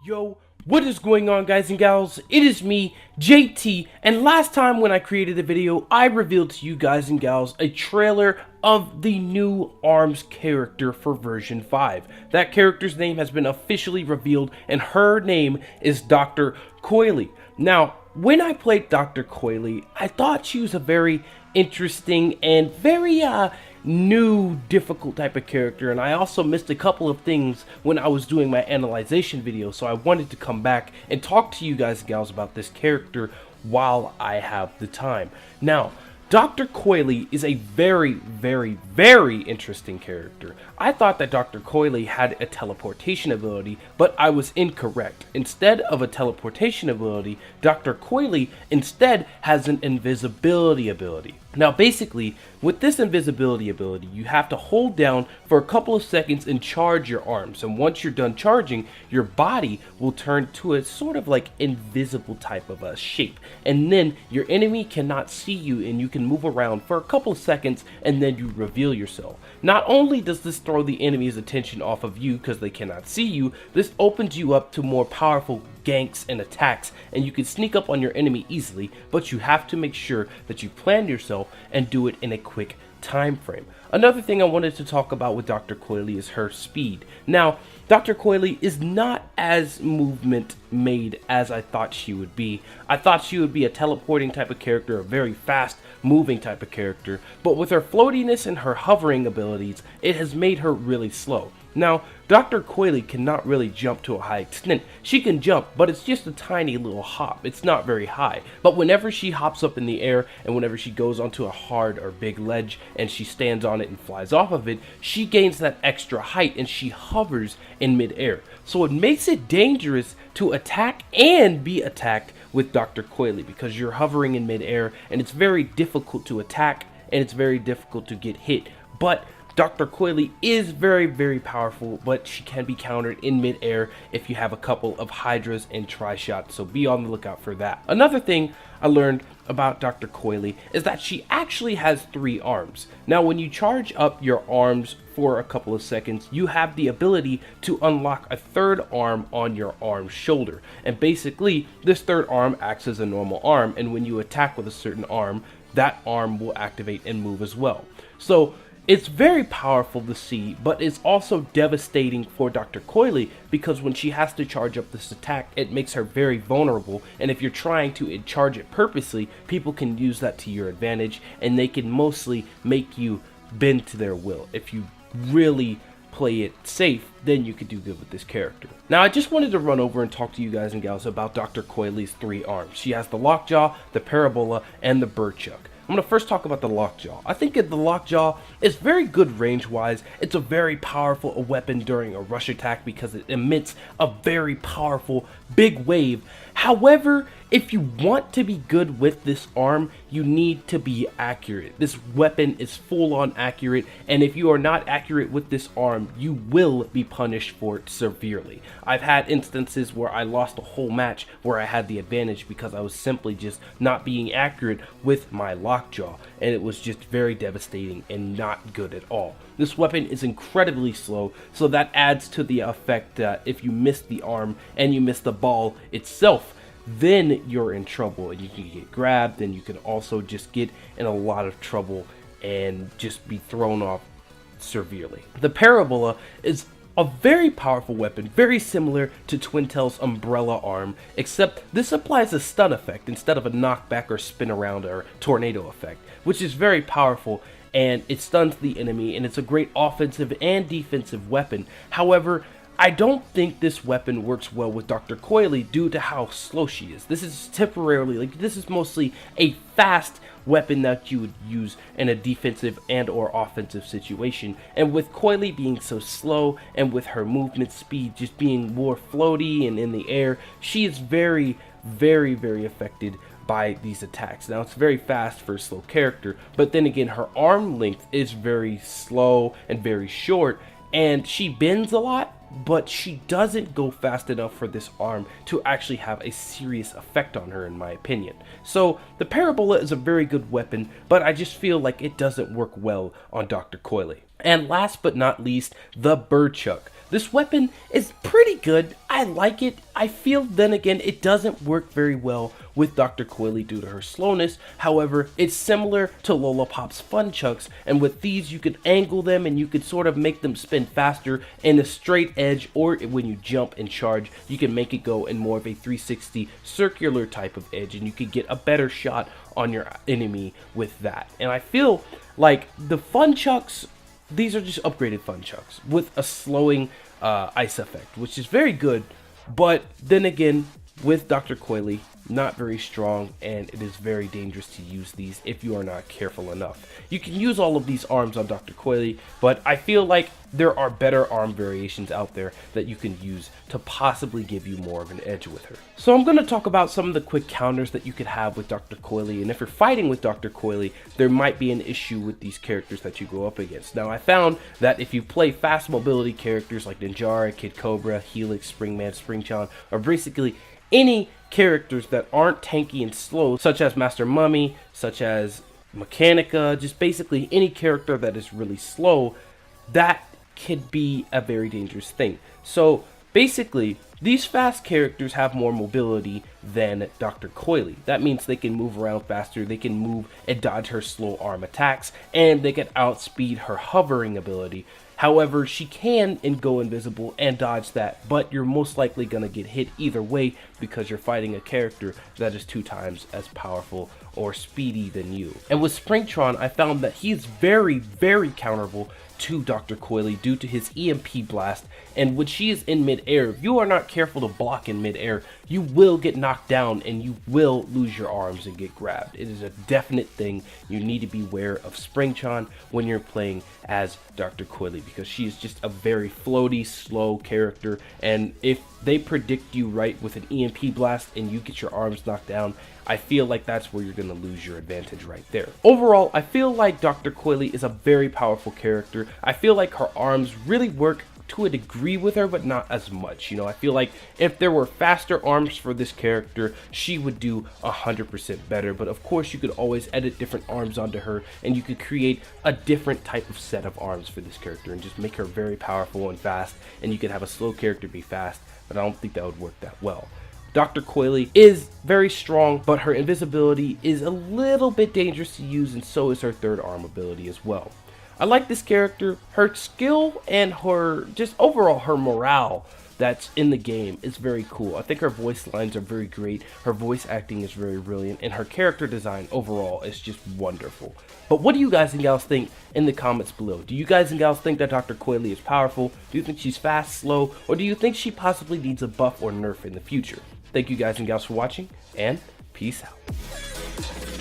Yo, what is going on, guys and gals? It is me, JT, and last time when I created the video, I revealed to you guys and gals a trailer of the new ARMS character for version 5. That character's name has been officially revealed, and her name is Dr.Coyle. Now, when I played Dr.Coyle, I thought she was a very interesting and very new difficult type of character, and I also missed a couple of things when I was doing my analyzation video, so I wanted to come back and talk to you guys and gals about this character while I have the time. Now, Dr. Coyle is a very, very interesting character. I thought that Dr. Coyle had a teleportation ability, but I was incorrect. Instead of a teleportation ability, Dr. Coyle instead has an invisibility ability. Now basically, with this invisibility ability, you have to hold down for a couple of seconds and charge your arms, and once you're done charging, your body will turn to a sort of like invisible type of a shape, and then your enemy cannot see you and you can move around for a couple of seconds and then you reveal yourself. Not only does this throw the enemy's attention off of you because they cannot see you, this opens you up to more powerful ganks and attacks, and you can sneak up on your enemy easily, but you have to make sure that you plan yourself and do it in a quick time frame. Another thing I wanted to talk about with Dr. Coyle is her speed. Now, Dr. Coyle is not as movement made as I thought she would be. I thought she would be a teleporting type of character, a very fast moving type of character, but with her floatiness and her hovering abilities, it has made her really slow. Now, Dr. Coyle cannot really jump to a high extent. She can jump, but it's just a tiny little hop. It's not very high. But whenever she hops up in the air and whenever she goes onto a hard or big ledge and she stands on it and flies off of it, she gains that extra height and she hovers in midair. So it makes it dangerous to attack and be attacked with Dr. Coyle because you're hovering in midair and it's very difficult to attack and it's very difficult to get hit. But Dr. Coyle is very powerful, but she can be countered in midair if you have a couple of hydras and tri-shots, so be on the lookout for that. Another thing I learned about Dr. Coyle is that she actually has 3 arms. Now, when you charge up your arms for a couple of seconds, you have the ability to unlock a 3rd arm on your arm shoulder. And basically, this 3rd arm acts as a normal arm, and when you attack with a certain arm, that arm will activate and move as well. So it's very powerful to see, but it's also devastating for Dr. Coyle because when she has to charge up this attack, it makes her very vulnerable, and if you're trying to charge it purposely, people can use that to your advantage, and they can mostly make you bend to their will. If you really play it safe, then you could do good with this character. Now, I just wanted to run over and talk to you guys and gals about Dr. Coyle's 3 arms. She has the Lockjaw, the Parabola, and the Birdchuck. I'm going to first talk about the Lockjaw. I think that the Lockjaw is very good range-wise. It's a very powerful weapon during a rush attack because it emits a very powerful big wave. However, if you want to be good with this arm, you need to be accurate. This weapon is full-on accurate, and if you are not accurate with this arm, you will be punished for it severely. I've had instances where I lost a whole match where I had the advantage because I was simply just not being accurate with my Lockjaw, and it was just very devastating and not good at all. This weapon is incredibly slow, so that adds to the effect that if you miss the arm and you miss the ball itself, then you're in trouble and you can get grabbed, and you can also just get in a lot of trouble and just be thrown off severely. The Parabola is a very powerful weapon, very similar to Twintel's umbrella arm, except this applies a stun effect instead of a knockback or spin around or tornado effect, which is very powerful, and it stuns the enemy, and it's a great offensive and defensive weapon. However, I don't think this weapon works well with Dr. Coyle due to how slow she is. This is temporarily, this is mostly a fast weapon that you would use in a defensive and or offensive situation. And with Coyle being so slow and with her movement speed just being more floaty and in the air, she is very affected by these attacks. Now, it's very fast for a slow character, but then again, her arm length is very slow and very short, and she bends a lot, but she doesn't go fast enough for this arm to actually have a serious effect on her, in my opinion. So the Parabola is a very good weapon, but I just feel like it doesn't work well on Dr. Coyle. And last but not least, the Birdchuck. This weapon is pretty good. I like it. I feel then again it doesn't work very well with Dr. Coyle due to her slowness. However, it's similar to Lollipop's Funchucks, and with these you could angle them and you could sort of make them spin faster in a straight edge, or when you jump and charge you can make it go in more of a 360 circular type of edge, and you could get a better shot on your enemy with that. And I feel like the Funchucks, these are just upgraded Funchucks with a slowing ice effect, which is very good, but then again, with Dr. Coyle, not very strong, and it is very dangerous to use these if you are not careful enough. You can use all of these arms on Dr. Coyle, but I feel like there are better arm variations out there that you can use to possibly give you more of an edge with her. So I'm going to talk about some of the quick counters that you could have with Dr. Coyle, and if you're fighting with Dr. Coyle, there might be an issue with these characters that you go up against. Now, I found that if you play fast mobility characters like Ninjara, Kid Cobra, Helix, Springman, Springchan, or basically any characters that aren't tanky and slow, such as Master Mummy, such as Mechanica, just basically any character that is really slow, that could be a very dangerous thing. So basically, these fast characters have more mobility than Dr. Coyle. That means they can move around faster, they can move and dodge her slow arm attacks, and they can outspeed her hovering ability. However, she can go invisible and dodge that, but you're most likely going to get hit either way because you're fighting a character that is 2 times as powerful or speedy than you. And with Springtron, I found that he's very, very counterable to Dr. Coyle due to his EMP blast, and when she is in mid-air, if you are not careful to block in mid-air, you will get knocked down and you will lose your arms and get grabbed. It is a definite thing. You need to beware of Springtron when you're playing as Dr. Coyle, because she is just a very floaty, slow character, and if they predict you right with an EMP blast and you get your arms knocked down, I feel like that's where you're going to lose your advantage right there. Overall, I feel like Dr. Coyle is a very powerful character. I feel like her arms really work to a degree with her, but not as much. You know, I feel like if there were faster arms for this character, she would do 100% better. But of course, you could always edit different arms onto her, and you could create a different type of set of arms for this character and just make her very powerful and fast. And you could have a slow character be fast, but I don't think that would work that well. Dr. Coyle is very strong, but her invisibility is a little bit dangerous to use, and so is her third arm ability as well. I like this character. Her skill and her, just overall her morale that's in the game is very cool. I think her voice lines are very great, her voice acting is very brilliant, and her character design overall is just wonderful. But what do you guys and gals think in the comments below? Do you guys and gals think that Dr. Coyle is powerful? Do you think she's fast, slow, or do you think she possibly needs a buff or nerf in the future? Thank you guys and gals for watching, and peace out.